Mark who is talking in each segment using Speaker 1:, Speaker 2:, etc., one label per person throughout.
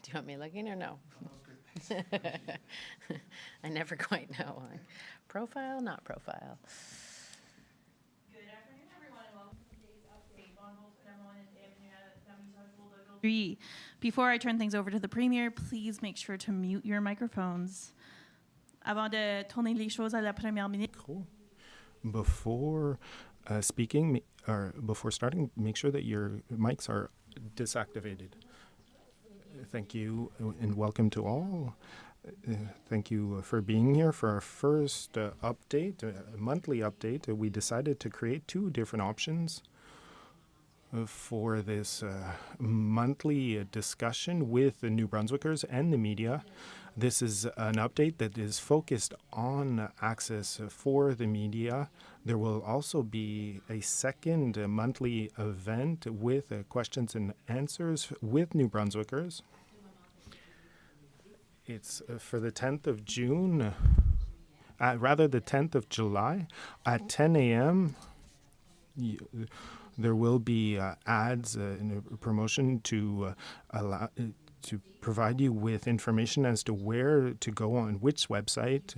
Speaker 1: Do you want me looking or no? I never quite know. Profile, not profile.
Speaker 2: Good afternoon, everyone, and welcome to today's update on both number one and Avenue. Before I turn things over to the Premier, please make sure to mute your microphones. Avant de tourner les choses à la Première ministre.
Speaker 3: Cool. Before speaking, or before starting, make sure that your mics are disactivated. Thank you and welcome to all. Thank you for being here for our first update, monthly update. We decided to create two different options for this monthly discussion with the New Brunswickers and the media. This is an update that is focused on access for the media. There will also be a second monthly event with questions and answers with New Brunswickers. It's for the 10th of June, rather the 10th of July at 10 a.m. There will be ads and a promotion to allow to provide you with information as to where to go on which website,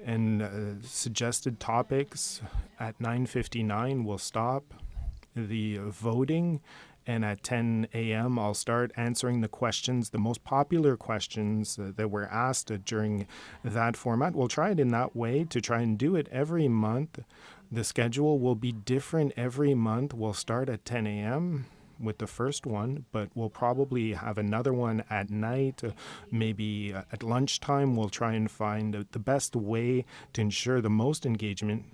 Speaker 3: and suggested topics. At 9:59 we'll stop the voting, and at 10 a.m. I'll start answering the questions, the most popular questions that were asked during that format. We'll try it in that way to try and do it every month. The schedule will be different every month. We'll start at 10 a.m. with the first one, but we'll probably have another one at night, maybe at lunchtime. We'll try and find the best way to ensure the most engagement.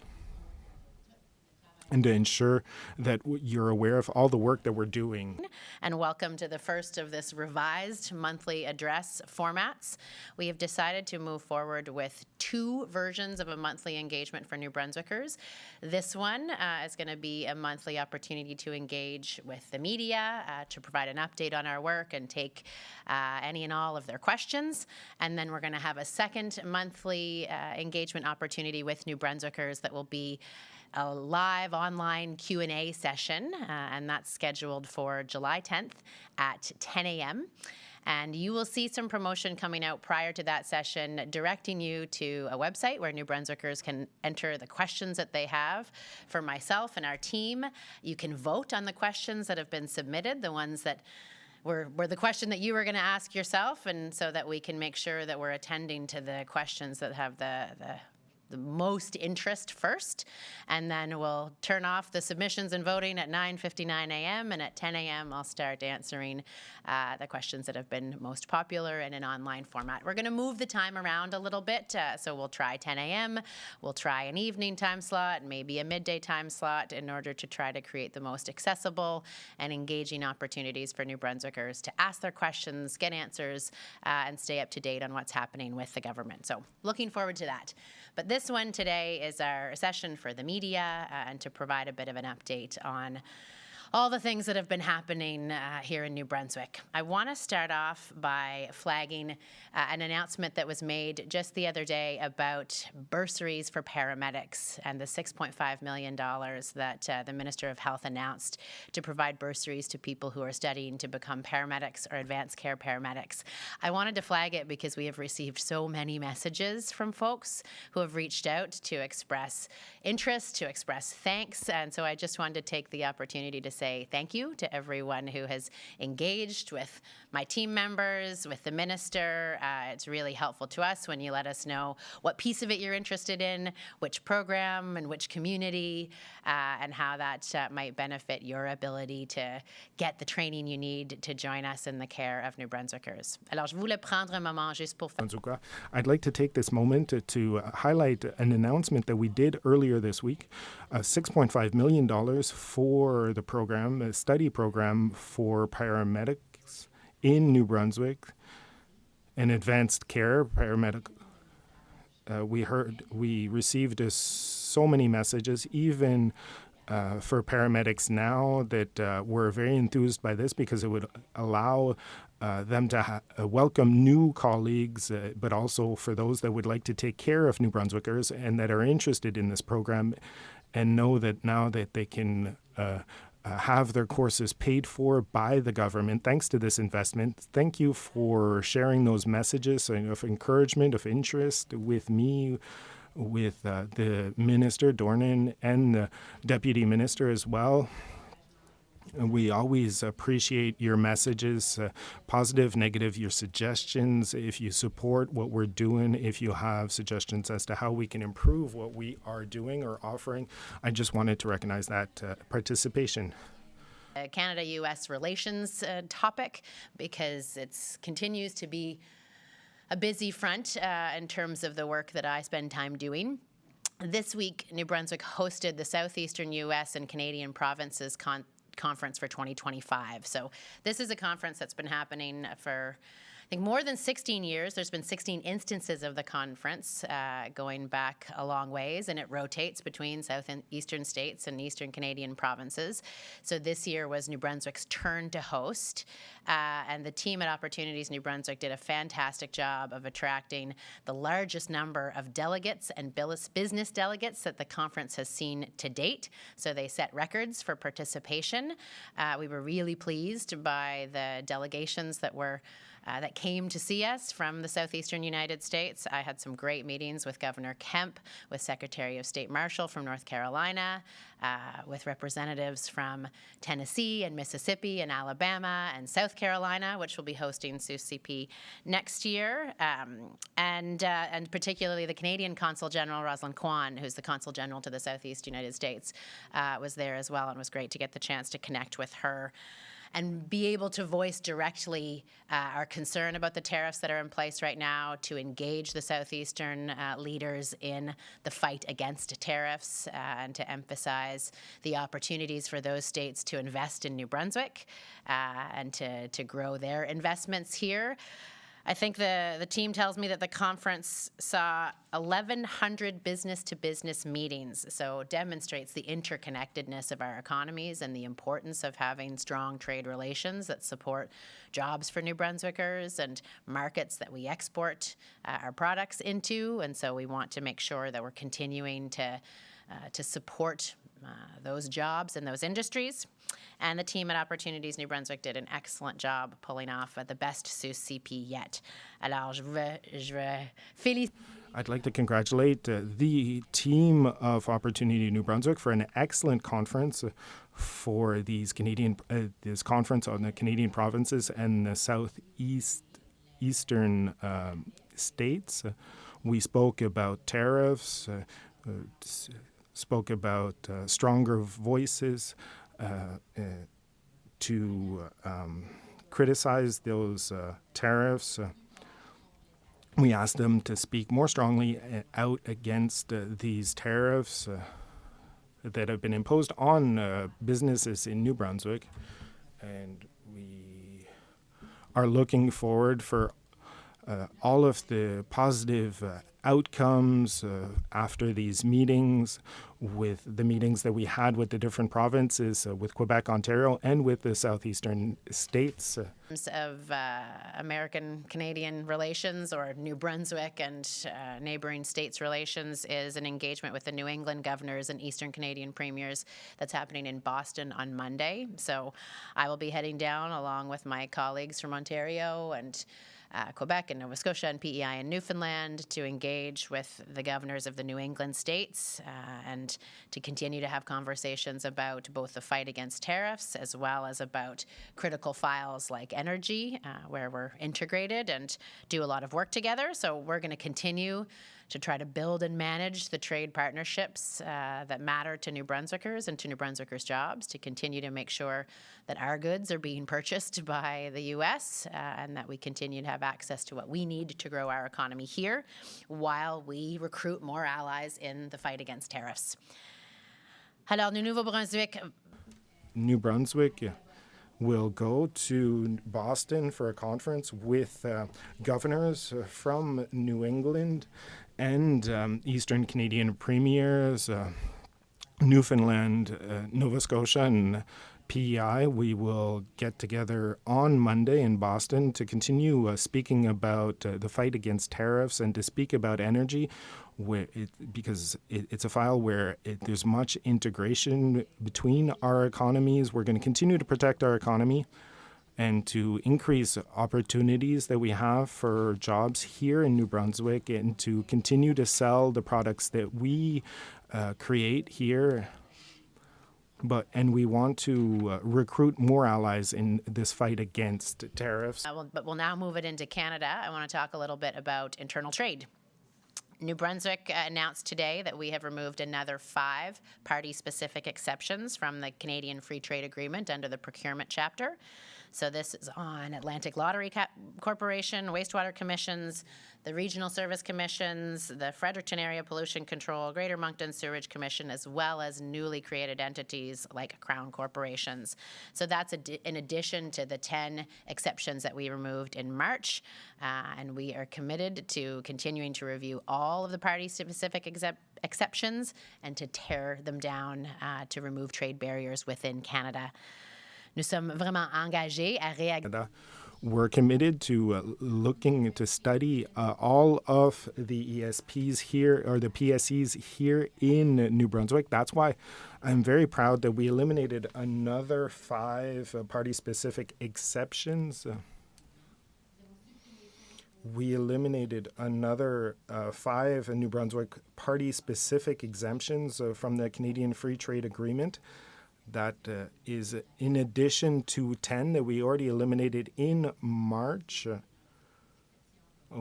Speaker 3: and to ensure that you're aware of all the work that we're doing.
Speaker 1: And welcome to the first of this revised monthly address formats. We have decided to move forward with 2 versions of a monthly engagement for New Brunswickers. This one is going to be a monthly opportunity to engage with the media, to provide an update on our work and take any and all of their questions. And then we're going to have a second monthly engagement opportunity with New Brunswickers that will be a live online Q&A session, and that's scheduled for July 10th at 10 a.m. And you will see some promotion coming out prior to that session, directing you to a website where New Brunswickers can enter the questions that they have for myself and our team. You can vote on the questions that have been submitted, the ones that were the question that you were going to ask yourself, and so that we can make sure that we're attending to the questions that have the most interest first, and then we'll turn off the submissions and voting at 9:59 a.m. and at 10 a.m. I'll start answering the questions that have been most popular in an online format. We're going to move the time around a little bit, so we'll try 10 a.m., we'll try an evening time slot, maybe a midday time slot, in order to try to create the most accessible and engaging opportunities for New Brunswickers to ask their questions, get answers, and stay up to date on what's happening with the government. So looking forward to that. But this one today is our session for the media and to provide a bit of an update on all the things that have been happening here in New Brunswick. I want to start off by flagging an announcement that was made just the other day about bursaries for paramedics and the $6.5 million that the Minister of Health announced to provide bursaries to people who are studying to become paramedics or advanced care paramedics. I wanted to flag it because we have received so many messages from folks who have reached out to express interest, to express thanks, and so I just wanted to take the opportunity to say thank you to everyone who has engaged with my team members, with the minister. It's really helpful to us when you let us know what piece of it you're interested in, which program and which community, and how that might benefit your ability to get the training you need to join us in the care of New Brunswickers. Alors, je voulais prendre un moment juste pour faire...
Speaker 3: I'd like to take this moment to highlight an announcement that we did earlier this week, $6.5 million for the program, a study program for paramedics in New Brunswick, an advanced care paramedic. We received so many messages, even for paramedics now, that were very enthused by this because it would allow them to welcome new colleagues, but also for those that would like to take care of New Brunswickers and that are interested in this program and know that now that they can have their courses paid for by the government thanks to this investment. Thank you for sharing those messages of encouragement, of interest with me, with the Minister, Dornan, and the Deputy Minister as well. We always appreciate your messages, positive, negative, your suggestions. If you support what we're doing, if you have suggestions as to how we can improve what we are doing or offering, I just wanted to recognize that participation.
Speaker 1: Canada-US relations topic, because it continues to be a busy front in terms of the work that I spend time doing. This week, New Brunswick hosted the Southeastern US and Canadian Provinces Conference for 2025. So this is a conference that's been happening for, I think, more than 16 years. There's been 16 instances of the conference going back a long ways, and it rotates between South and Eastern states and Eastern Canadian provinces. So this year was New Brunswick's turn to host, and the team at Opportunities New Brunswick did a fantastic job of attracting the largest number of delegates and business delegates that the conference has seen to date. So they set records for participation. We were really pleased by the delegations that came to see us from the southeastern United States. I had some great meetings with Governor Kemp, with Secretary of State Marshall from North Carolina, with representatives from Tennessee and Mississippi and Alabama and South Carolina, which will be hosting SUCP next year, and particularly the Canadian Consul General, Rosalind Kwan, who's the Consul General to the Southeast United States, was there as well, and it was great to get the chance to connect with her and be able to voice directly our concern about the tariffs that are in place right now, to engage the Southeastern leaders in the fight against tariffs, and to emphasize the opportunities for those states to invest in New Brunswick and to grow their investments here. I think the team tells me that the conference saw 1,100 business-to-business meetings, so demonstrates the interconnectedness of our economies and the importance of having strong trade relations that support jobs for New Brunswickers and markets that we export our products into. And so we want to make sure that we're continuing to support those jobs and those industries. And the team at Opportunities New Brunswick did an excellent job pulling off the best SUS CP yet. Alors, je veux féliciter.
Speaker 3: I'd like to congratulate the team of Opportunity New Brunswick for an excellent conference for this conference on the Canadian provinces and the southeastern states. We spoke about tariffs, spoke about stronger voices to criticize those tariffs. We asked them to speak more strongly out against these tariffs that have been imposed on businesses in New Brunswick. And we are looking forward for all of the positive outcomes after these meetings, with the meetings that we had with the different provinces, with Quebec, Ontario, and with the southeastern states.
Speaker 1: Of American-Canadian relations, or New Brunswick and neighboring states relations, is an engagement with the New England governors and Eastern Canadian premiers that's happening in Boston on Monday. So I will be heading down along with my colleagues from Ontario and Quebec and Nova Scotia and PEI and Newfoundland to engage with the governors of the New England states and to continue to have conversations about both the fight against tariffs as well as about critical files like energy, where we're integrated and do a lot of work together. So we're going to continue to try to build and manage the trade partnerships that matter to New Brunswickers and to New Brunswickers' jobs, to continue to make sure that our goods are being purchased by the U.S. And that we continue to have access to what we need to grow our economy here while we recruit more allies in the fight against tariffs. Alors,
Speaker 3: New Brunswick will go to Boston for a conference with governors from New England and Eastern Canadian premiers, Newfoundland, Nova Scotia, and PEI. We will get together on Monday in Boston to continue speaking about the fight against tariffs and to speak about energy, because it's a file where there's much integration between our economies. We're going to continue to protect our economy and to increase opportunities that we have for jobs here in New Brunswick, and to continue to sell the products that we create here. And we want to recruit more allies in this fight against tariffs.
Speaker 1: But we'll now move it into Canada. I want to talk a little bit about internal trade. New Brunswick announced today that we have removed another 5 party-specific exceptions from the Canadian Free Trade Agreement under the Procurement chapter. So this is on Atlantic Lottery Corporation, wastewater commissions, the Regional Service Commissions, the Fredericton Area Pollution Control, Greater Moncton Sewerage Commission, as well as newly created entities like Crown corporations. So that's in addition to the 10 exceptions that we removed in March. And we are committed to continuing to review all of the party-specific exceptions and to tear them down to remove trade barriers within Canada. Nous sommes vraiment engagés à réagir.
Speaker 3: We're committed to looking to study all of the ESPs here, or the PSEs here in New Brunswick. That's why I'm very proud that we eliminated another 5 party-specific exceptions. We eliminated another 5 New Brunswick party-specific exemptions from the Canadian Free Trade Agreement. That is in addition to 10 that we already eliminated in March. we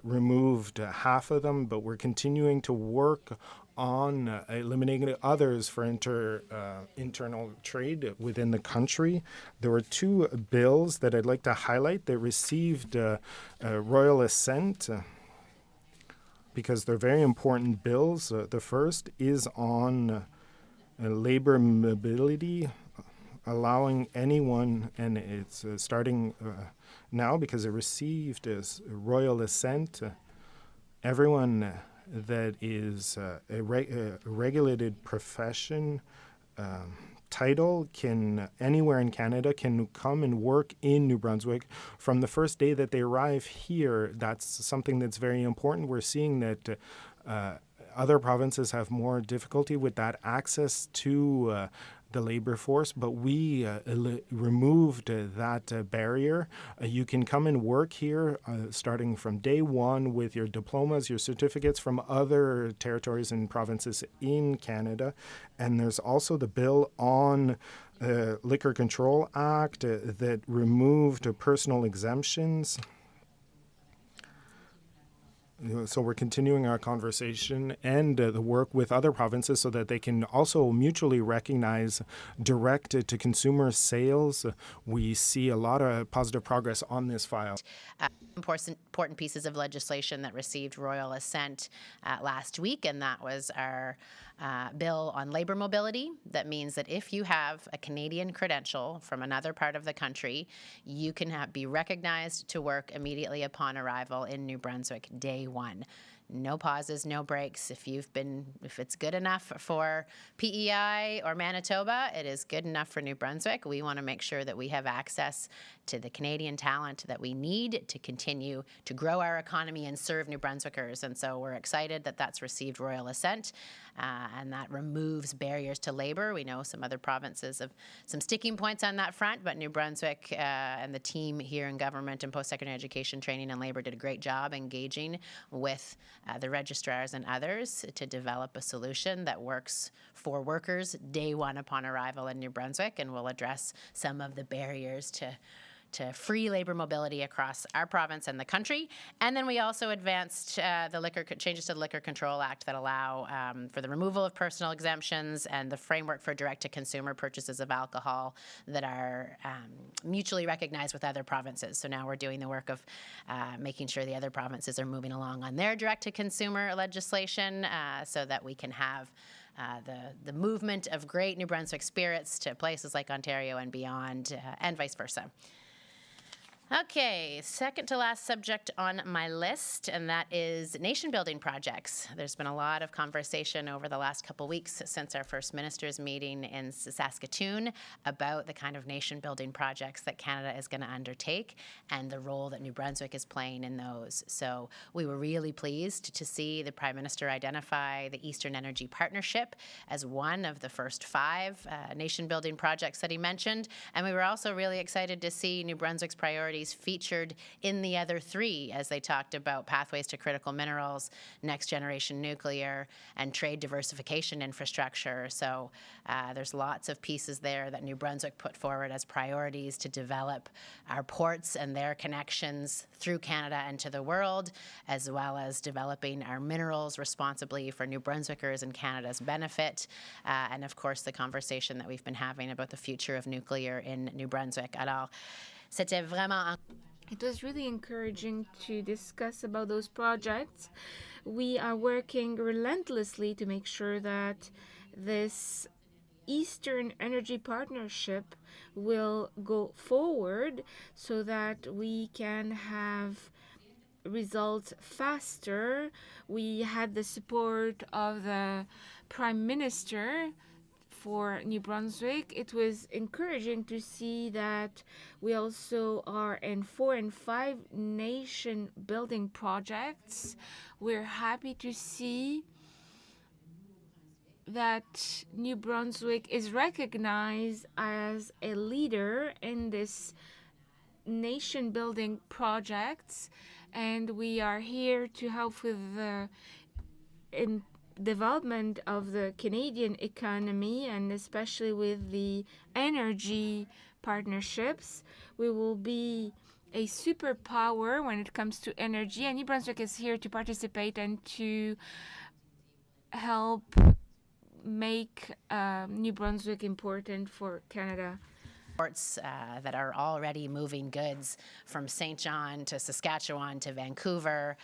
Speaker 3: removed half of them, but we're continuing to work on eliminating others for internal trade within the country. There were two bills that I'd like to highlight that received royal assent because they're very important bills. The first is on labor mobility, allowing anyone, and it's starting now because it received royal assent, everyone that is a regulated profession title can anywhere in Canada can come and work in New Brunswick from the first day that they arrive here. That's something that's very important. We're seeing that other provinces have more difficulty with that access to the labor force, but we removed that barrier. You can come and work here starting from day one with your diplomas, your certificates from other territories and provinces in Canada. And there's also the bill on Liquor Control Act that removed personal exemptions. So we're continuing our conversation and the work with other provinces so that they can also mutually recognize direct-to-consumer sales. We see a lot of positive progress on this file.
Speaker 1: Important pieces of legislation that received royal assent last week, and that was our bill on labor mobility. That means that if you have a Canadian credential from another part of the country, you can be recognized to work immediately upon arrival in New Brunswick, day one. No pauses, no breaks. If it's good enough for PEI or Manitoba, it is good enough for New Brunswick. We want to make sure that we have access to the Canadian talent that we need to continue to grow our economy and serve New Brunswickers. And so we're excited that that's received royal assent, and that removes barriers to labor. We know some other provinces have some sticking points on that front, but New Brunswick and the team here in government and post-secondary education training and labor did a great job engaging with the registrars and others to develop a solution that works for workers day one upon arrival in New Brunswick, and will address some of the barriers to free labor mobility across our province and the country. And then we also advanced the changes to the Liquor Control Act that allow for the removal of personal exemptions and the framework for direct-to-consumer purchases of alcohol that are mutually recognized with other provinces. So now we're doing the work of making sure the other provinces are moving along on their direct-to-consumer legislation so that we can have the movement of great New Brunswick spirits to places like Ontario and beyond, and vice versa. Okay, second to last subject on my list, and that is nation-building projects. There's been a lot of conversation over the last couple weeks since our first ministers' meeting in Saskatoon about the kind of nation-building projects that Canada is going to undertake and the role that New Brunswick is playing in those. So we were really pleased to see the Prime Minister identify the Eastern Energy Partnership as one of the first 5 nation-building projects that he mentioned, and we were also really excited to see New Brunswick's priorities featured in the other 3 as they talked about pathways to critical minerals, next generation nuclear, and trade diversification infrastructure. So there's lots of pieces there that New Brunswick put forward as priorities to develop our ports and their connections through Canada and to the world, as well as developing our minerals responsibly for New Brunswickers and Canada's benefit. And of course, the conversation that we've been having about the future of nuclear in New Brunswick. Alors, c'était vraiment...
Speaker 4: It was really encouraging to discuss about those projects. We are working relentlessly to make sure that this Eastern Energy Partnership will go forward so that we can have results faster. We had the support of the Prime Minister for New Brunswick. It was encouraging to see that we also are in 4 and 5 nation building projects. We're happy to see that New Brunswick is recognized as a leader in this nation building projects, and we are here to help with the development of the Canadian economy, and especially with the energy partnerships. We will be a superpower when it comes to energy, and New Brunswick is here to participate and to help make New Brunswick important for Canada.
Speaker 1: Ports that are already moving goods from St. John to Saskatchewan to Vancouver,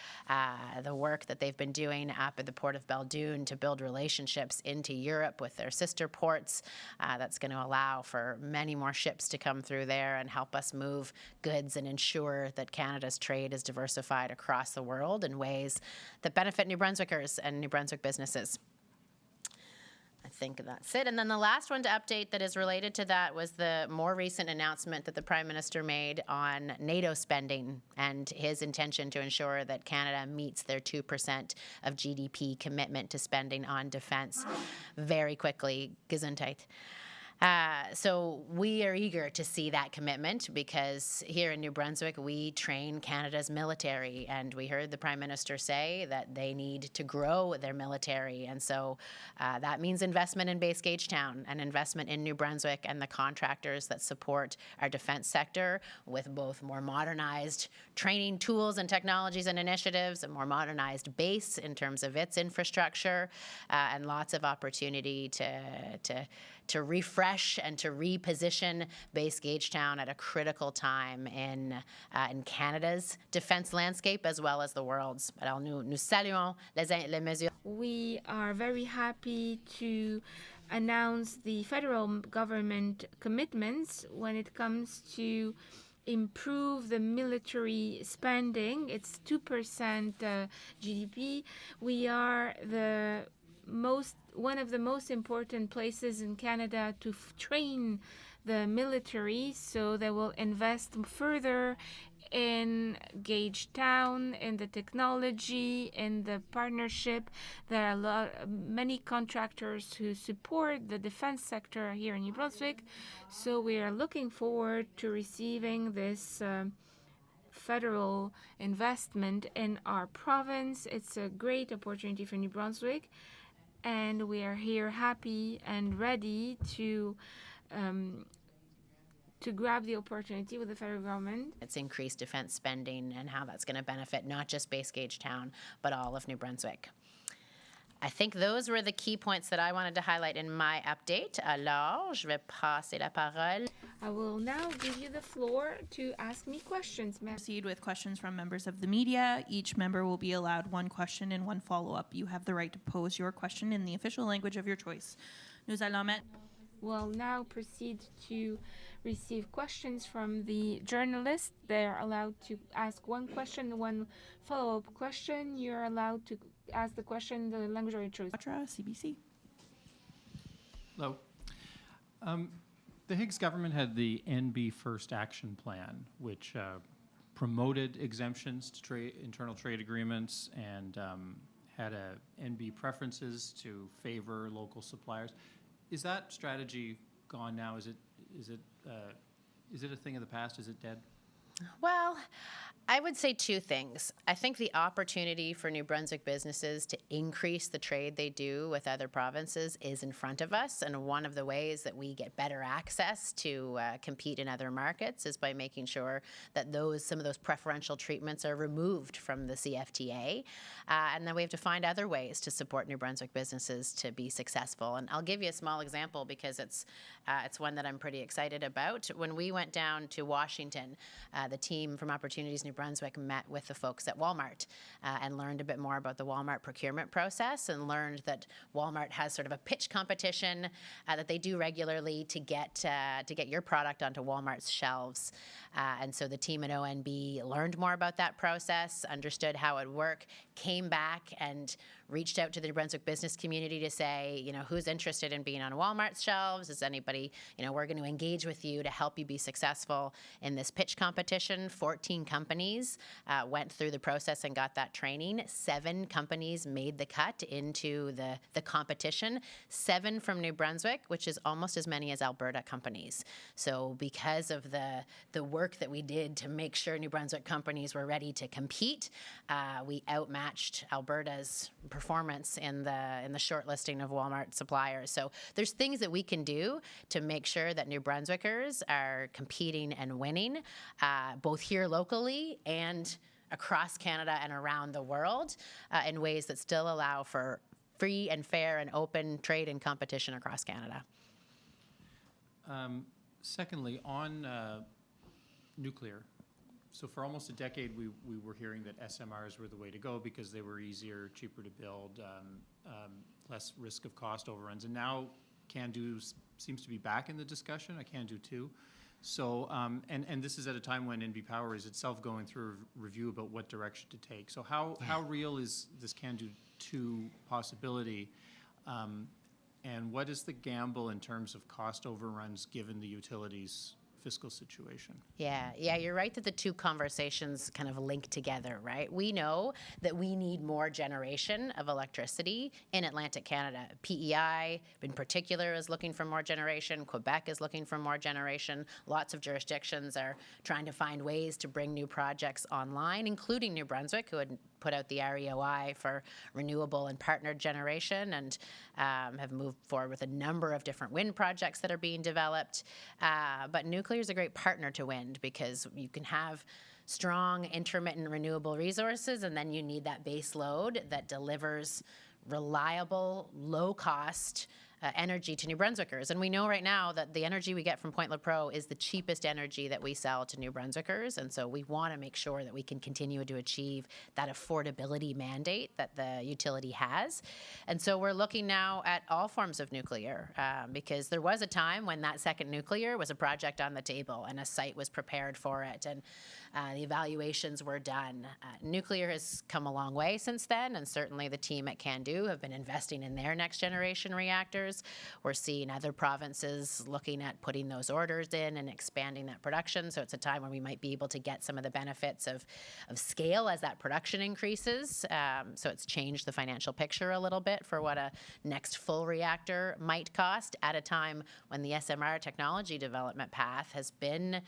Speaker 1: the work that they've been doing up at the Port of Belledune to build relationships into Europe with their sister ports, that's going to allow for many more ships to come through there and help us move goods and ensure that Canada's trade is diversified across the world in ways that benefit New Brunswickers and New Brunswick businesses. I think that's it. And then the last one to update that is related to that was the more recent announcement that the Prime Minister made on NATO spending and his intention to ensure that Canada meets their 2% of GDP commitment to spending on defense very quickly. Gesundheit. So we are eager to see that commitment because here in New Brunswick, we train Canada's military. And we heard the Prime Minister say that they need to grow their military. And so that means investment in Base Gauge Town and investment in New Brunswick and the contractors that support our defense sector with both more modernized training tools and technologies and initiatives, a more modernized base in terms of its infrastructure, and lots of opportunity to refresh and to reposition Base Gauge Town at a critical time in Canada's defense landscape as well as the world's. Alors nous saluons les mesures.
Speaker 4: We are very happy to announce the federal government commitments when it comes to improve the military spending. It's 2% GDP. We are one of the most important places in Canada to train the military, so they will invest further in Gauge Town, in the technology, in the partnership. There are many contractors who support the defense sector here in New Brunswick, so we are looking forward to receiving this federal investment in our province. It's a great opportunity for New Brunswick, and we are here happy and ready to grab the opportunity with the federal government.
Speaker 1: It's increased defense spending and how that's going to benefit not just Base Gauge Town, but all of New Brunswick. I think those were the key points that I wanted to highlight in my update. Alors, je vais passer la parole.
Speaker 4: I will now give you the floor to ask me questions, ma'am.
Speaker 2: Proceed with questions from members of the media. Each member will be allowed one question and one follow-up. You have the right to pose your question in the official language of your choice. Nous allons mettre...
Speaker 4: We'll now proceed to receive questions from the journalists. They're allowed to ask one question, one follow-up question. You're allowed to ask the question in the language of your choice.
Speaker 2: CBC.
Speaker 5: Hello. The Higgs government had the NB First Action Plan, which promoted exemptions to internal trade agreements and had NB preferences to favor local suppliers. Is that strategy gone now? Is it a thing of the past? Is it dead?
Speaker 1: Well, I would say two things. I think the opportunity for New Brunswick businesses to increase the trade they do with other provinces is in front of us. And one of the ways that we get better access to compete in other markets is by making sure that some of those preferential treatments are removed from the CFTA. And then we have to find other ways to support New Brunswick businesses to be successful. And I'll give you a small example because it's one that I'm pretty excited about. When we went down to Washington, the team from Opportunities New Brunswick met with the folks at Walmart and learned a bit more about the Walmart procurement process and learned that Walmart has sort of a pitch competition that they do regularly to get your product onto Walmart's shelves. And so the team at ONB learned more about that process, understood how it worked, came back and reached out to the New Brunswick business community to say, who's interested in being on Walmart's shelves? Is anybody, we're going to engage with you to help you be successful in this pitch competition. 14 companies went through the process and got that training. 7 companies made the cut into the competition. 7 from New Brunswick, which is almost as many as Alberta companies. So because of the work that we did to make sure New Brunswick companies were ready to compete, we outmatched Alberta's performance in the shortlisting of Walmart suppliers. So there's things that we can do to make sure that New Brunswickers are competing and winning, both here locally and across Canada and around the world, in ways that still allow for free and fair and open trade and competition across Canada.
Speaker 5: Secondly, on nuclear. So for almost a decade, we were hearing that SMRs were the way to go because they were easier, cheaper to build, less risk of cost overruns. And now CANDU seems to be back in the discussion, a CANDU 2. So, and this is at a time when NB Power is itself going through a review about what direction to take. So how real is this CANDU 2 possibility? And what is the gamble in terms of cost overruns given the utilities' fiscal situation?
Speaker 1: Yeah, you're right that the two conversations kind of link together, right? We know that we need more generation of electricity in Atlantic Canada. PEI, in particular, is looking for more generation. Quebec is looking for more generation. Lots of jurisdictions are trying to find ways to bring new projects online, including New Brunswick, who had put out the REOI for renewable and partnered generation, and have moved forward with a number of different wind projects that are being developed. But nuclear is a great partner to wind because you can have strong intermittent renewable resources, and then you need that base load that delivers reliable, low-cost energy to New Brunswickers. And we know right now that the energy we get from Point Lepreau is the cheapest energy that we sell to New Brunswickers. And so we want to make sure that we can continue to achieve that affordability mandate that the utility has. And so we're looking now at all forms of nuclear because there was a time when that second nuclear was a project on the table and a site was prepared for it and the evaluations were done. Nuclear has come a long way since then, and certainly the team at CANDU have been investing in their next generation reactors. We're seeing other provinces looking at putting those orders in and expanding that production. So it's a time when we might be able to get some of the benefits of scale as that production increases. So it's changed the financial picture a little bit for what a next full reactor might cost at a time when the SMR technology development path has been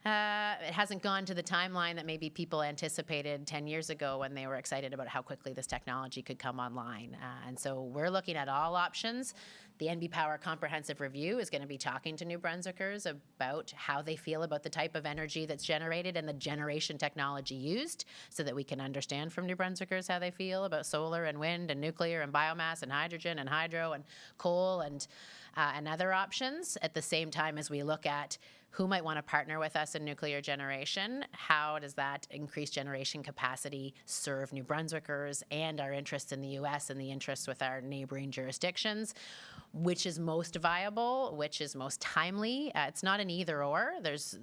Speaker 1: it hasn't gone to the timeline that maybe people anticipated 10 years ago when they were excited about how quickly this technology could come online. And so we're looking at all options. The NB Power Comprehensive Review is going to be talking to New Brunswickers about how they feel about the type of energy that's generated and the generation technology used so that we can understand from New Brunswickers how they feel about solar and wind and nuclear and biomass and hydrogen and hydro and coal and other options at the same time as we look at who might want to partner with us in nuclear generation, how does that increased generation capacity serve New Brunswickers and our interests in the U.S. and the interests with our neighboring jurisdictions, which is most viable, which is most timely. It's not an either or. There's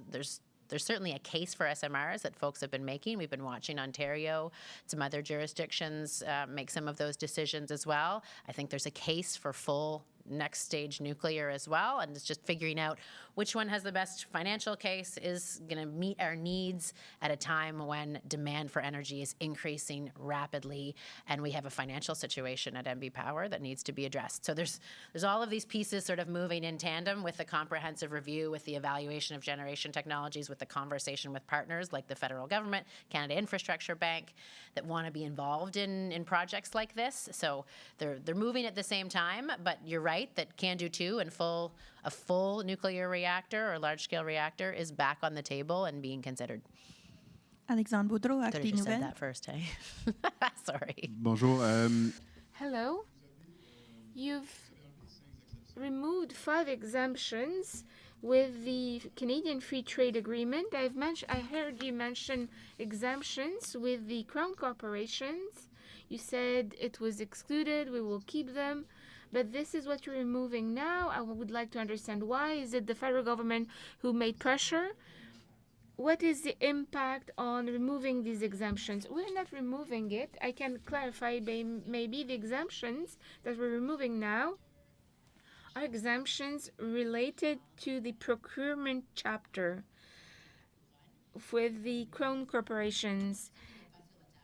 Speaker 1: certainly a case for SMRs that folks have been making. We've been watching Ontario, some other jurisdictions make some of those decisions as well. I think there's a case for full next stage nuclear as well, and it's just figuring out which one has the best financial case is going to meet our needs at a time when demand for energy is increasing rapidly and we have a financial situation at NB Power that needs to be addressed. So there's all of these pieces sort of moving in tandem with the comprehensive review, with the evaluation of generation technologies, with the conversation with partners like the federal government, Canada Infrastructure Bank, that want to be involved in projects like this. So they're moving at the same time, but you're right that CANDU 2 and a full nuclear reactor or large-scale reactor is back on the table and being considered.
Speaker 2: Alexandre Boudreau,
Speaker 1: Could have
Speaker 2: Acte
Speaker 1: just said
Speaker 2: Nouvelle.
Speaker 1: that first, hey? Sorry.
Speaker 6: Bonjour.
Speaker 4: Hello. You've removed 5 exemptions with the Canadian Free Trade Agreement. I heard you mention exemptions with the Crown corporations. You said it was excluded, we will keep them. But this is what you're removing now. I would like to understand why. Is it the federal government who made pressure? What is the impact on removing these exemptions? We're not removing it. I can clarify maybe the exemptions that we're removing now are exemptions related to the procurement chapter with the Crown corporations.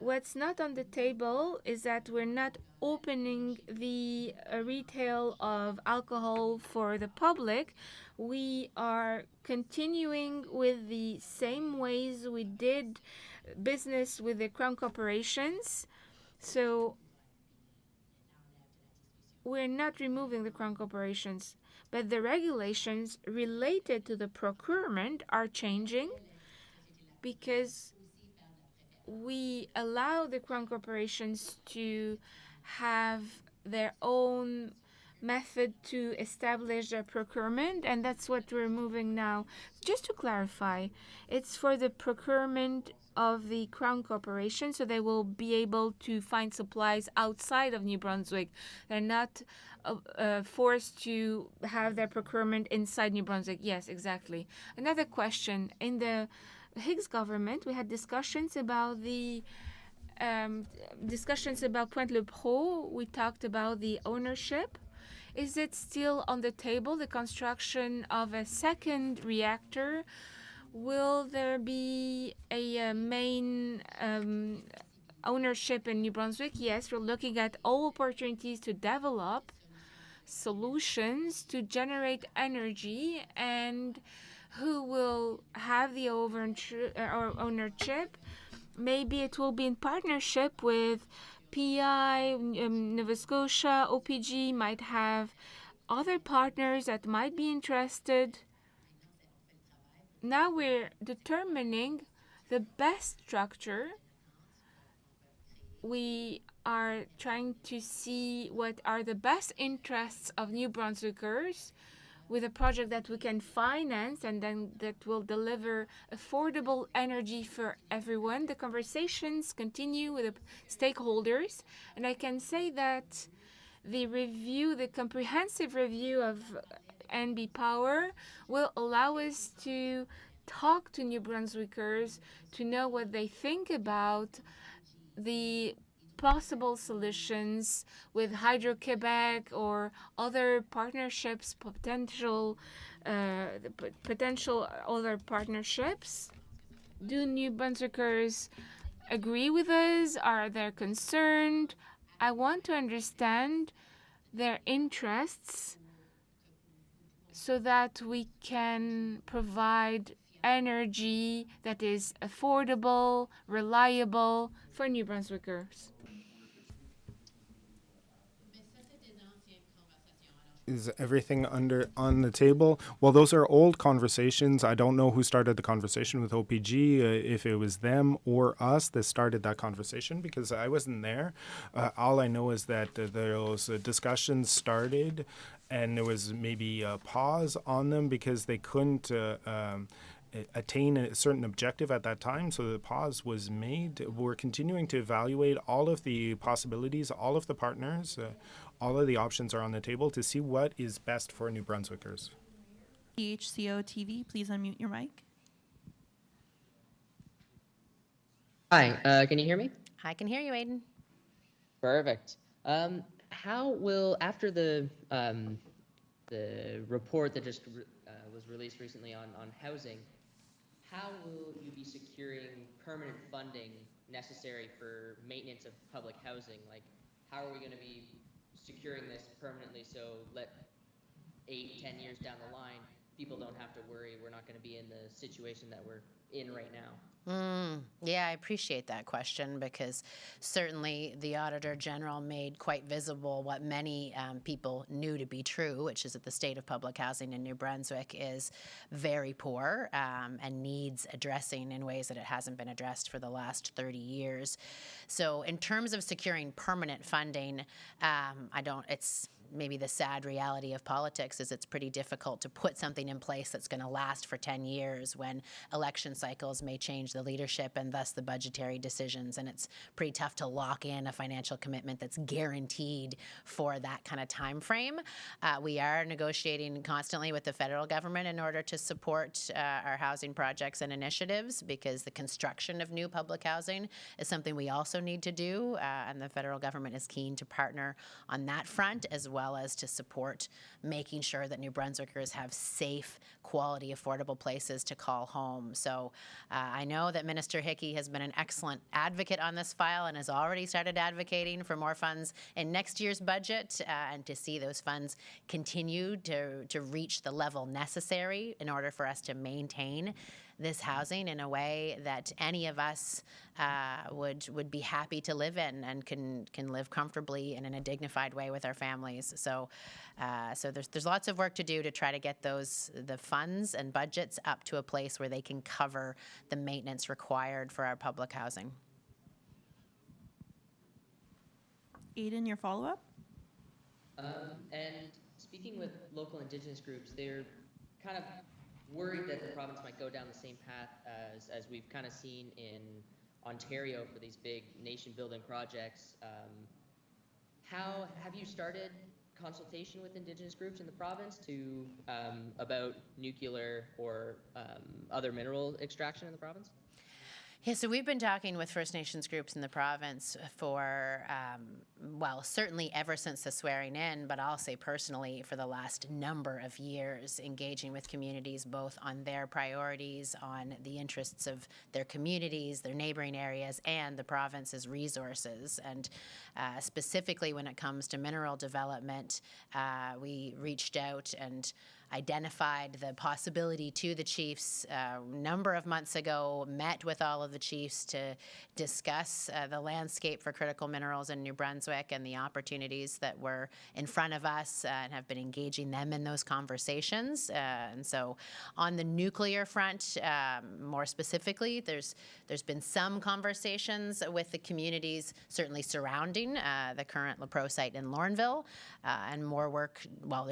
Speaker 4: What's not on the table is that we're not opening the retail of alcohol for the public. We are continuing with the same ways we did business with the Crown corporations. So we're not removing the Crown corporations, but the regulations related to the procurement are changing because we allow the Crown corporations to have their own method to establish their procurement, and that's what we're moving now. Just to clarify, it's for the procurement of the Crown Corporation, so they will be able to find supplies outside of New Brunswick. They're not forced to have their procurement inside New Brunswick. Yes, exactly. Another question. In the Higgs government, we had discussions about Pointe-le-Pro. We talked about the ownership. Is it still on the table, the construction of a second reactor? Will there be a main ownership in New Brunswick? Yes, we're looking at all opportunities to develop solutions to generate energy, and who will have the ownership. Maybe it will be in partnership with PI, Nova Scotia, OPG might have other partners that might be interested. Now we're determining the best structure. We are trying to see what are the best interests of New Brunswickers with a project that we can finance and then that will deliver affordable energy for everyone. The conversations continue with the stakeholders, and I can say that the comprehensive review of NB Power will allow us to talk to New Brunswickers to know what they think about the possible solutions with Hydro-Quebec or other partnerships, potential other partnerships. Do New Brunswickers agree with us? Are they concerned? I want to understand their interests so that we can provide energy that is affordable, reliable for New Brunswickers.
Speaker 3: Is everything on the table? Well, those are old conversations. I don't know who started the conversation with OPG, if it was them or us that started that conversation, because I wasn't there. All I know is that those discussions started, and there was maybe a pause on them because they couldn't attain a certain objective at that time, so the pause was made. We're continuing to evaluate all of the possibilities, all of the partners, all of the options are on the table to see what is best for New Brunswickers.
Speaker 2: PHCO TV, please unmute your mic.
Speaker 6: Hi, can you hear me?
Speaker 1: I can hear you, Aiden.
Speaker 6: Perfect. How will, after the report that just was released recently on housing, how will you be securing permanent funding necessary for maintenance of public housing? Like, how are we going to be securing this permanently so 8-10 years down the line, people don't have to worry we're not going to be in the situation that we're in right now?
Speaker 1: Yeah, I appreciate that question, because certainly the Auditor General made quite visible what many people knew to be true, which is that the state of public housing in New Brunswick is very poor and needs addressing in ways that it hasn't been addressed for the last 30 years. So in terms of securing permanent funding, it's maybe the sad reality of politics is it's pretty difficult to put something in place that's going to last for 10 years when election cycles may change the leadership and thus the budgetary decisions, and it's pretty tough to lock in a financial commitment that's guaranteed for that kind of time frame. We are negotiating constantly with the federal government in order to support our housing projects and initiatives, because the construction of new public housing is something we also need to do, and the federal government is keen to partner on that front, as well as to support making sure that New Brunswickers have safe, quality, affordable places to call home. So I know that Minister Hickey has been an excellent advocate on this file and has already started advocating for more funds in next year's budget, and to see those funds continue to reach the level necessary in order for us to maintain this housing in a way that any of us would be happy to live in and can live comfortably and in a dignified way with our families. years. So there's lots of work to do to try to get the funds and budgets up to a place where they can cover the maintenance required for our public housing.
Speaker 2: Aiden, your follow-up?
Speaker 6: And speaking with local Indigenous groups, they're kind of worried that the province might go down the same path as we've kind of seen in Ontario for these big nation-building projects. How have you started consultation with Indigenous groups in the province to about nuclear or other mineral extraction in the province?
Speaker 1: Yeah, so we've been talking with First Nations groups in the province for, well, certainly ever since the swearing in, but I'll say personally for the last number of years, engaging with communities both on their priorities, on the interests of their communities, their neighboring areas, and the province's resources. And specifically when it comes to mineral development, we reached out and identified the possibility to the chiefs a number of months ago, met with all of the chiefs to discuss the landscape for critical minerals in New Brunswick and the opportunities that were in front of us, and have been engaging them in those conversations. And so on the nuclear front, more specifically, there's been some conversations with the communities certainly surrounding the current LaPro site in Lorneville, and more work. Well,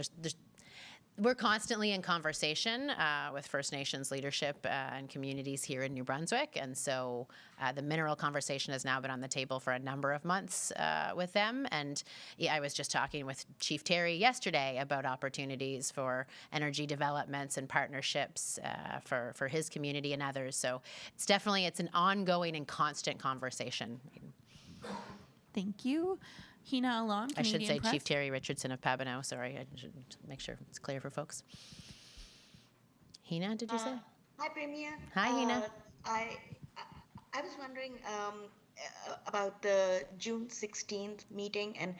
Speaker 1: we're constantly in conversation with First Nations leadership and communities here in New Brunswick, and so the mineral conversation has now been on the table for a number of months with them. And yeah, I was just talking with Chief Terry yesterday about opportunities for energy developments and partnerships for his community and others. So it's an ongoing and constant conversation.
Speaker 2: Thank you. Hina Alon,
Speaker 1: I should
Speaker 2: Canadian
Speaker 1: say
Speaker 2: Press.
Speaker 1: Chief Terry Richardson of Pabineau. Sorry, I should make sure it's clear for folks. Hina, did you say?
Speaker 7: Hi, Premier.
Speaker 1: Hi, Hina.
Speaker 7: I was wondering about the June 16th meeting and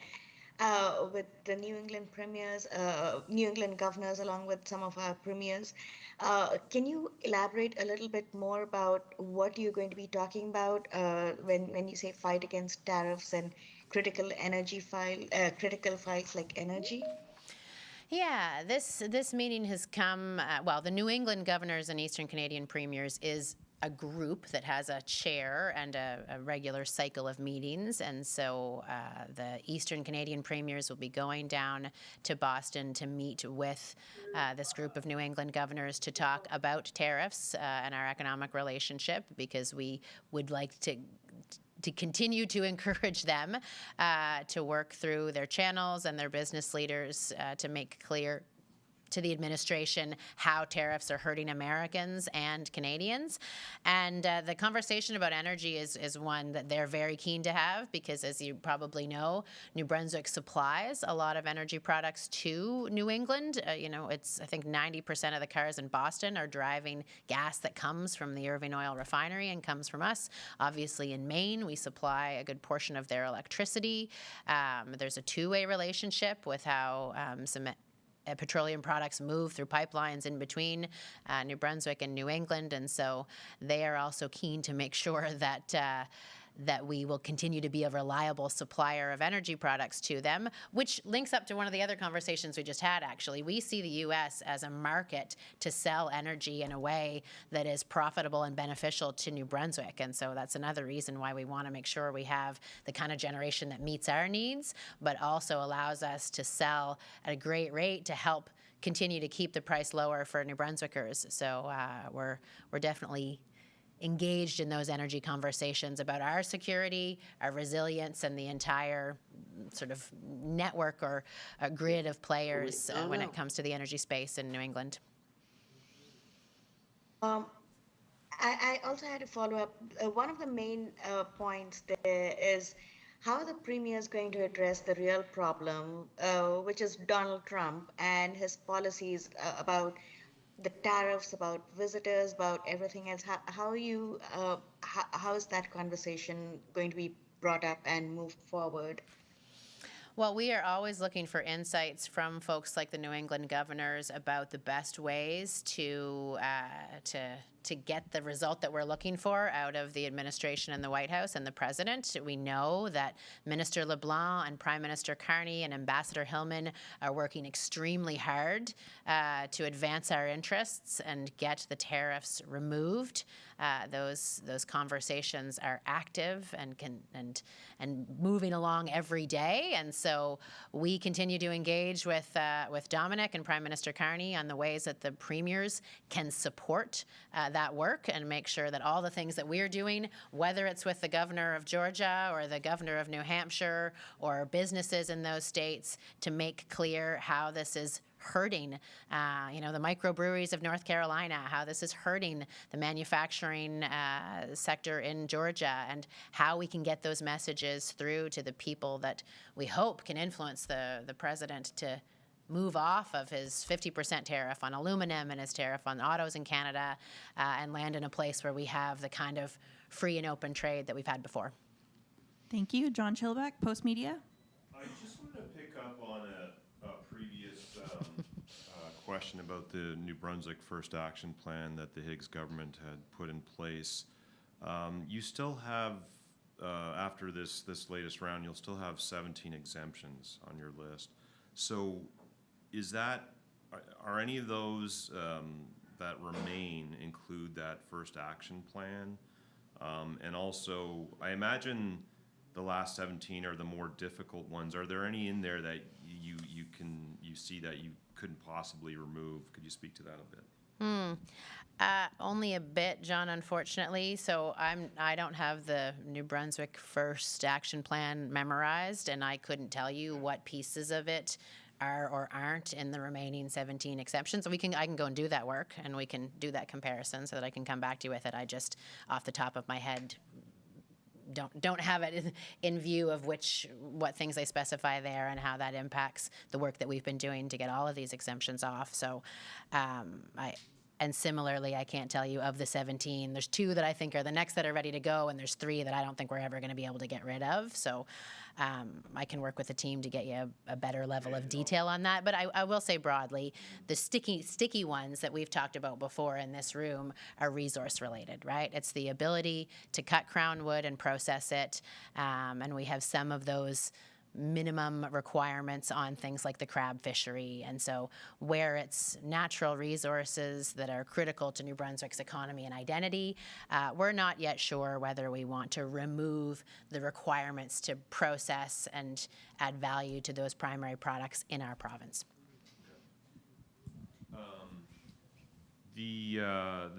Speaker 7: with the New England premiers, New England governors, along with some of our premiers. Can you elaborate a little bit more about what you're going to be talking about when you say fight against tariffs and critical files like energy?
Speaker 1: Yeah, this meeting has come, well, the New England governors and Eastern Canadian premiers is a group that has a chair and a regular cycle of meetings. And so the Eastern Canadian premiers will be going down to Boston to meet with this group of New England governors to talk about tariffs and our economic relationship, because we would like to continue to encourage them to work through their channels and their business leaders to make clear to the administration how tariffs are hurting Americans and Canadians. And the conversation about energy is one that they're very keen to have, because as you probably know, New Brunswick supplies a lot of energy products to New England. It's, I think 90% of the cars in Boston are driving gas that comes from the Irving Oil Refinery and comes from us. Obviously in Maine, we supply a good portion of their electricity. There's a two-way relationship with how some petroleum products move through pipelines in between New Brunswick and New England, and so they are also keen to make sure that that we will continue to be a reliable supplier of energy products to them, which links up to one of the other conversations we just had, actually. We see the U.S. as a market to sell energy in a way that is profitable and beneficial to New Brunswick, and so that's another reason why we want to make sure we have the kind of generation that meets our needs, but also allows us to sell at a great rate to help continue to keep the price lower for New Brunswickers. So we're definitely engaged in those energy conversations about our security, our resilience, and the entire sort of network or a grid of players when it comes to the energy space in New England.
Speaker 7: I also had a follow-up. One of the main points there is how the Premier is going to address the real problem, which is Donald Trump and his policies about the tariffs, about visitors, about everything else. How is that conversation going to be brought up and moved forward?
Speaker 1: Well, we are always looking for insights from folks like the New England governors about the best ways to get the result that we're looking for out of the administration and the White House and the president. We know that Minister LeBlanc and Prime Minister Carney and Ambassador Hillman are working extremely hard to advance our interests and get the tariffs removed. Those conversations are active and moving along every day, and so we continue to engage with Dominic and Prime Minister Carney on the ways that the premiers can support that work and make sure that all the things that we're doing, whether it's with the governor of Georgia or the governor of New Hampshire or businesses in those states, to make clear how this is hurting, the microbreweries of North Carolina, how this is hurting the manufacturing sector in Georgia, and how we can get those messages through to the people that we hope can influence the president to move off of his 50% tariff on aluminum and his tariff on autos in Canada and land in a place where we have the kind of free and open trade that we've had before.
Speaker 2: Thank you. John Chilbeck, Post Media.
Speaker 8: I just wanted to pick up on a previous question about the New Brunswick First Action Plan that the Higgs government had put in place. You still have, after this latest round, you'll still have 17 exemptions on your list. So are any of those that remain include that First Action Plan? And also, I imagine the last 17 are the more difficult ones. Are there any in there that you see that you couldn't possibly remove? Could you speak to that a bit?
Speaker 1: Only a bit, John, unfortunately. So I don't have the New Brunswick First Action Plan memorized, and I couldn't tell you what pieces of it are or aren't in the remaining 17 exceptions. So I can go and do that work, and we can do that comparison so that I can come back to you with it. I just, off the top of my head, don't have it in view of what things they specify there and how that impacts the work that we've been doing to get all of these exemptions off. So and similarly, I can't tell you of the 17. There's 2 that I think are the next that are ready to go, and there's 3 that I don't think we're ever going to be able to get rid of. So I can work with the team to get you a better level of detail on that. But I will say broadly, the sticky ones that we've talked about before in this room are resource related, right? It's the ability to cut crown wood and process it, and we have some of those minimum requirements on things like the crab fishery. And so where it's natural resources that are critical to New Brunswick's economy and identity, we're not yet sure whether we want to remove the requirements to process and add value to those primary products in our province.
Speaker 8: The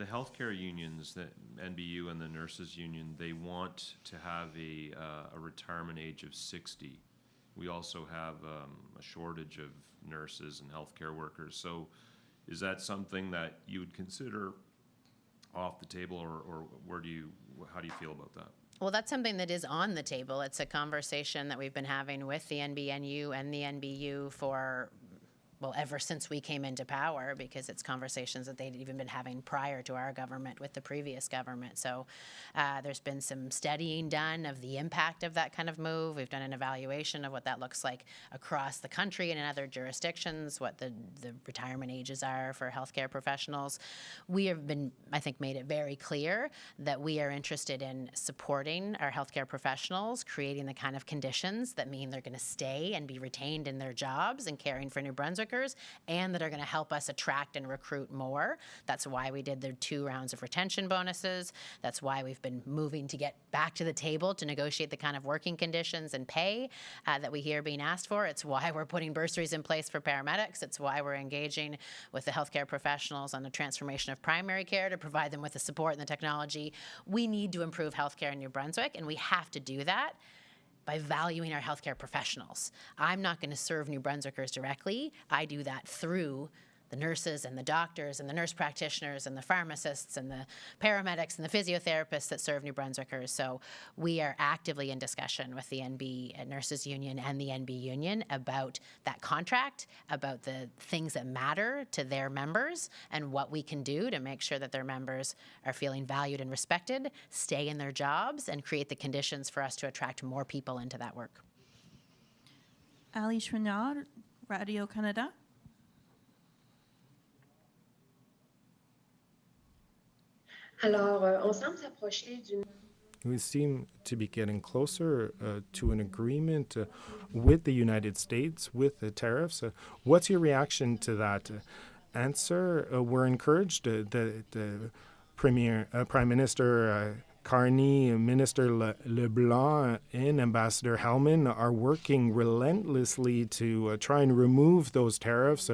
Speaker 8: healthcare unions, the NBU and the nurses union, they want to have a retirement age of 60. We also have a shortage of nurses and healthcare workers. So is that something that you would consider off the table, or how do you feel about that?
Speaker 1: Well, that's something that is on the table. It's a conversation that we've been having with the NBNU and the NBU for, well, ever since we came into power, because it's conversations that they'd even been having prior to our government with the previous government. So there's been some studying done of the impact of that kind of move. We've done an evaluation of what that looks like across the country and in other jurisdictions, what the retirement ages are for healthcare professionals. We have been, I think, made it very clear that we are interested in supporting our healthcare professionals, creating the kind of conditions that mean they're going to stay and be retained in their jobs and caring for New Brunswick, and that are going to help us attract and recruit more. That's why we did the 2 rounds of retention bonuses. That's why we've been moving to get back to the table to negotiate the kind of working conditions and pay that we hear being asked for. It's why we're putting bursaries in place for paramedics. It's why we're engaging with the healthcare professionals on the transformation of primary care to provide them with the support and the technology. We need to improve healthcare in New Brunswick, and we have to do that by valuing our healthcare professionals. I'm not going to serve New Brunswickers directly. I do that through the nurses and the doctors and the nurse practitioners and the pharmacists and the paramedics and the physiotherapists that serve New Brunswickers. So we are actively in discussion with the NB Nurses Union and the NB Union about that contract, about the things that matter to their members and what we can do to make sure that their members are feeling valued and respected, stay in their jobs, and create the conditions for us to attract more people into that work.
Speaker 2: Ali Chouinard, Radio-Canada.
Speaker 9: Alors, on semble s'approcher d'une...
Speaker 3: We seem to be getting closer to an agreement with the United States with the tariffs. What's your reaction to that? Answer, we're encouraged that the Prime Minister Carney, Minister LeBlanc, and Ambassador Hellman are working relentlessly to try and remove those tariffs.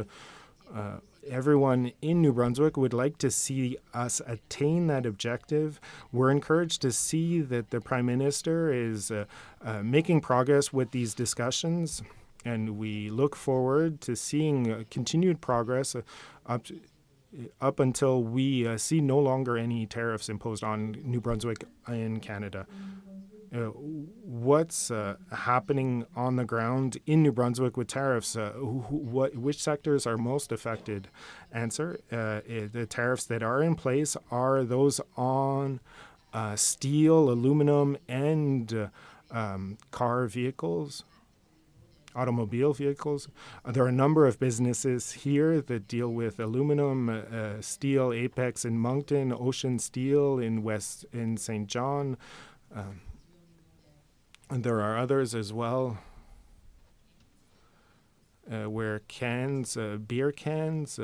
Speaker 3: Everyone in New Brunswick would like to see us attain that objective. We're encouraged to see that the Prime Minister is making progress with these discussions, and we look forward to seeing continued progress up until we see no longer any tariffs imposed on New Brunswick in Canada. What's happening on the ground in New Brunswick with tariffs? Which sectors are most affected? Answer, the tariffs that are in place are those on steel, aluminum, and car vehicles, automobile vehicles. There are a number of businesses here that deal with aluminum, steel, Apex in Moncton, Ocean Steel in St. John. And there are others as well where cans, beer cans,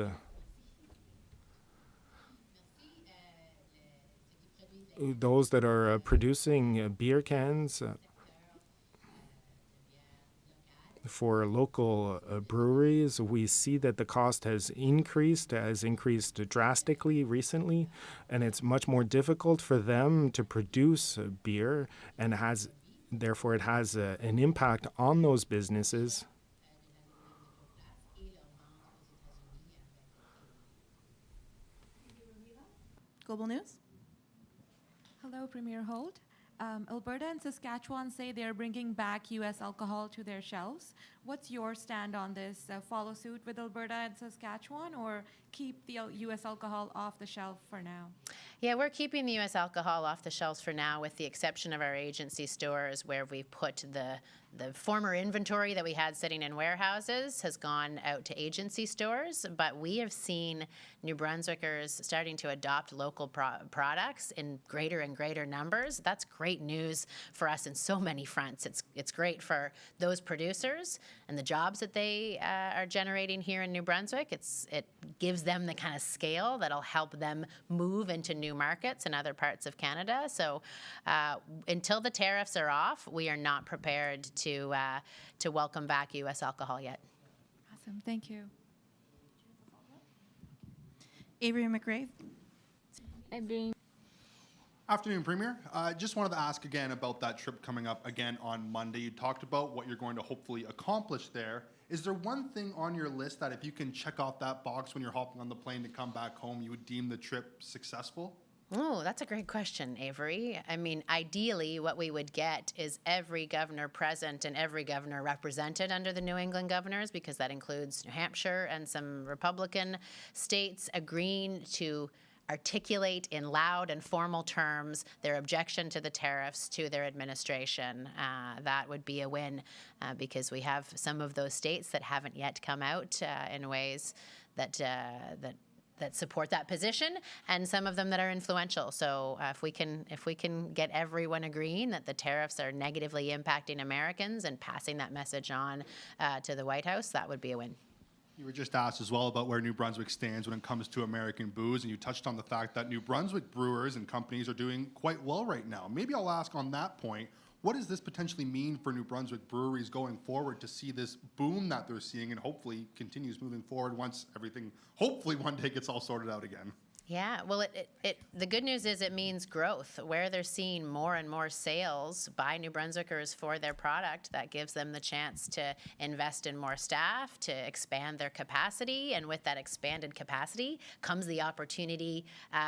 Speaker 3: those that are producing beer cans for local breweries, we see that the cost has increased drastically recently, and it's much more difficult for them to produce beer, and therefore it has an impact on those businesses.
Speaker 2: Global News.
Speaker 10: Hello, Premier Holt. Alberta and Saskatchewan say they're bringing back U.S. alcohol to their shelves. What's your stand on this? Follow suit with Alberta and Saskatchewan, or keep the U.S. alcohol off the shelf for now?
Speaker 1: Yeah, we're keeping the U.S. alcohol off the shelves for now, with the exception of our agency stores, where we put the former inventory that we had sitting in warehouses has gone out to agency stores. But we have seen New Brunswickers starting to adopt local products in greater and greater numbers. That's great news for us in so many fronts. It's great for those producers and the jobs that they are generating here in New Brunswick. It gives them the kind of scale that'll help them move into new markets in other parts of Canada. So until the tariffs are off, we are not prepared to welcome back U.S. alcohol yet.
Speaker 10: Awesome, thank you.
Speaker 2: Avery McRae.
Speaker 11: Afternoon, Premier. Just wanted to ask again about that trip coming up again on Monday. You talked about what you're going to hopefully accomplish there. Is there one thing on your list that if you can check off that box when you're hopping on the plane to come back home, you would deem the trip successful?
Speaker 1: Oh, that's a great question, Avery. I mean, ideally, what we would get is every governor present and every governor represented under the New England governors, because that includes New Hampshire and some Republican states, agreeing to articulate in loud and formal terms their objection to the tariffs to their administration. That would be a win, because we have some of those states that haven't yet come out in ways that support that position, and some of them that are influential. So if we can get everyone agreeing that the tariffs are negatively impacting Americans and passing that message on to the White House, that would be a win.
Speaker 11: You were just asked as well about where New Brunswick stands when it comes to American booze, and you touched on the fact that New Brunswick brewers and companies are doing quite well right now. Maybe I'll ask on that point, what does this potentially mean for New Brunswick breweries going forward to see this boom that they're seeing and hopefully continues moving forward once everything, hopefully one day, gets all sorted out again?
Speaker 1: Yeah, well, the good news is it means growth. Where they're seeing more and more sales by New Brunswickers for their product, that gives them the chance to invest in more staff, to expand their capacity, and with that expanded capacity comes the opportunity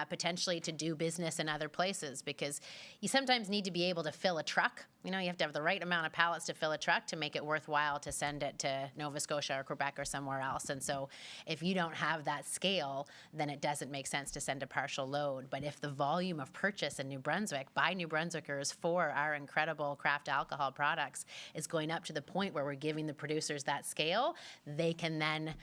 Speaker 1: potentially to do business in other places, because you sometimes need to be able to fill a truck. You know, you have to have the right amount of pallets to fill a truck to make it worthwhile to send it to Nova Scotia or Quebec or somewhere else. And so if you don't have that scale, then it doesn't make sense sense to send a partial load. But if the volume of purchase in New Brunswick by New Brunswickers for our incredible craft alcohol products is going up to the point where we're giving the producers that scale, they can then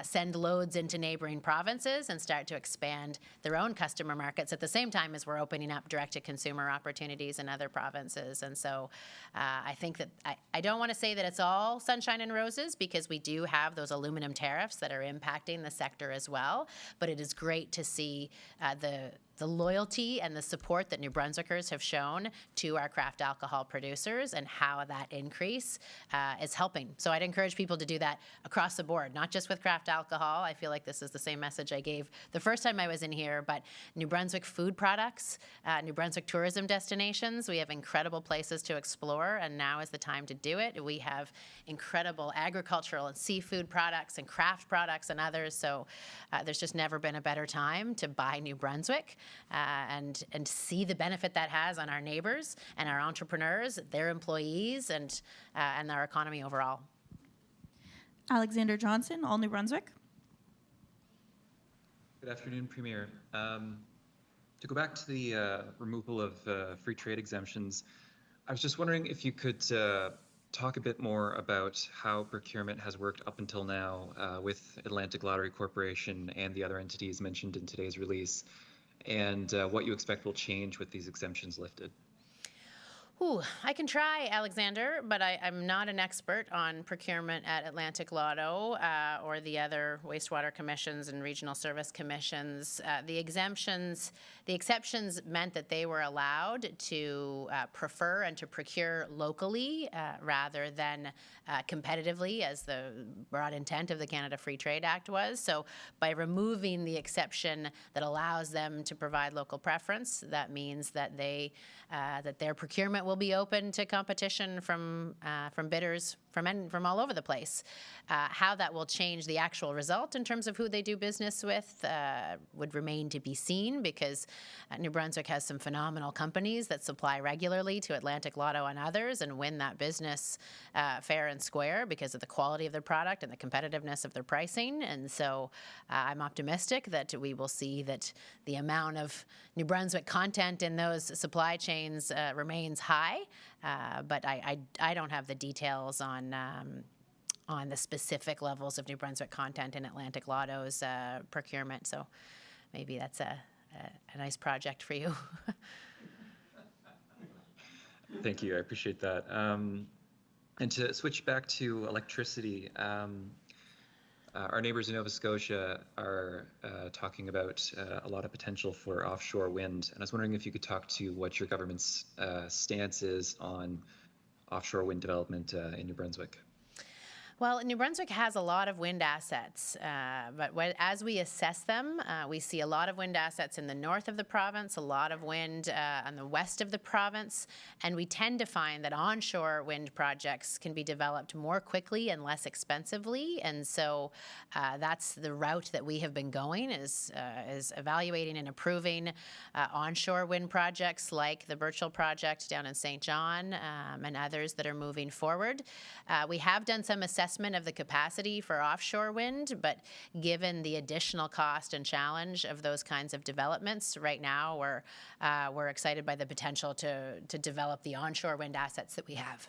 Speaker 1: send loads into neighboring provinces and start to expand their own customer markets at the same time as we're opening up direct-to-consumer opportunities in other provinces. And so I think that I don't want to say that it's all sunshine and roses, because we do have those aluminum tariffs that are impacting the sector as well. But it is great to see the loyalty and the support that New Brunswickers have shown to our craft alcohol producers and how that increase is helping. So I'd encourage people to do that across the board, not just with craft alcohol. I feel like this is the same message I gave the first time I was in here, but New Brunswick food products, New Brunswick tourism destinations. We have incredible places to explore, and now is the time to do it. We have incredible agricultural and seafood products and craft products and others. So there's just never been a better time to buy New Brunswick. And see the benefit that has on our neighbors and our entrepreneurs, their employees, and our economy overall.
Speaker 2: Alexander Johnson, All New Brunswick.
Speaker 12: Good afternoon, Premier. To go back to the removal of free trade exemptions, I was just wondering if you could talk a bit more about how procurement has worked up until now with Atlantic Lottery Corporation and the other entities mentioned in today's release, and what you expect will change with these exemptions lifted.
Speaker 1: Ooh, I can try, Alexander, but I'm not an expert on procurement at Atlantic Lotto or the other wastewater commissions and regional service commissions. The exceptions meant that they were allowed to prefer and to procure locally rather than competitively, as the broad intent of the Canada Free Trade Act was. So by removing the exception that allows them to provide local preference, that means that that their procurement will be open to competition from bidders from all over the place. How that will change the actual result in terms of who they do business with would remain to be seen, because New Brunswick has some phenomenal companies that supply regularly to Atlantic Lotto and others and win that business fair and square because of the quality of their product and the competitiveness of their pricing. And so I'm optimistic that we will see that the amount of New Brunswick content in those supply chains remains high, but I don't have the details on the specific levels of New Brunswick content in Atlantic Lotto's procurement. So maybe that's a nice project for you.
Speaker 12: Thank you, I appreciate that. And to switch back to electricity, our neighbors in Nova Scotia are talking about a lot of potential for offshore wind. And I was wondering if you could talk to what your government's stance is on offshore wind development in New Brunswick.
Speaker 1: Well, New Brunswick has a lot of wind assets, but as we assess them, we see a lot of wind assets in the north of the province, a lot of wind on the west of the province, and we tend to find that onshore wind projects can be developed more quickly and less expensively, and so that's the route that we have been going, is evaluating and approving onshore wind projects like the Birchall project down in St. John and others that are moving forward. We have done some assessment of the capacity for offshore wind, but given the additional cost and challenge of those kinds of developments, right now we're excited by the potential to develop the onshore wind assets that we have.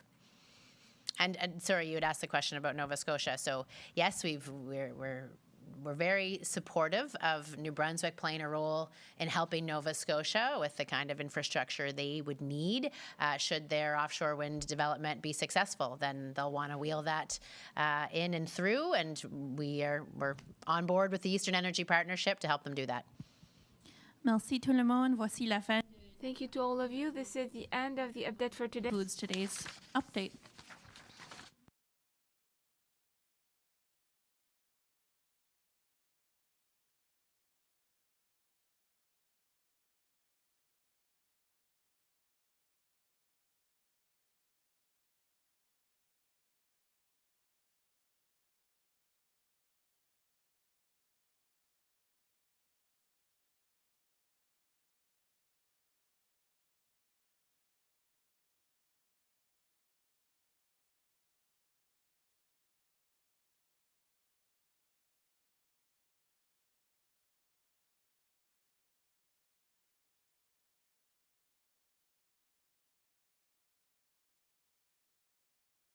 Speaker 1: And sorry, you had asked the question about Nova Scotia. So yes, we're very supportive of New Brunswick playing a role in helping Nova Scotia with the kind of infrastructure they would need should their offshore wind development be successful. Then they'll want to wheel that in and through, and we're on board with the Eastern Energy Partnership to help them do that.
Speaker 2: Merci tout le monde. Voici la fin.
Speaker 4: Thank you to all of you. This is the end of the update for today.
Speaker 2: Concludes today's update.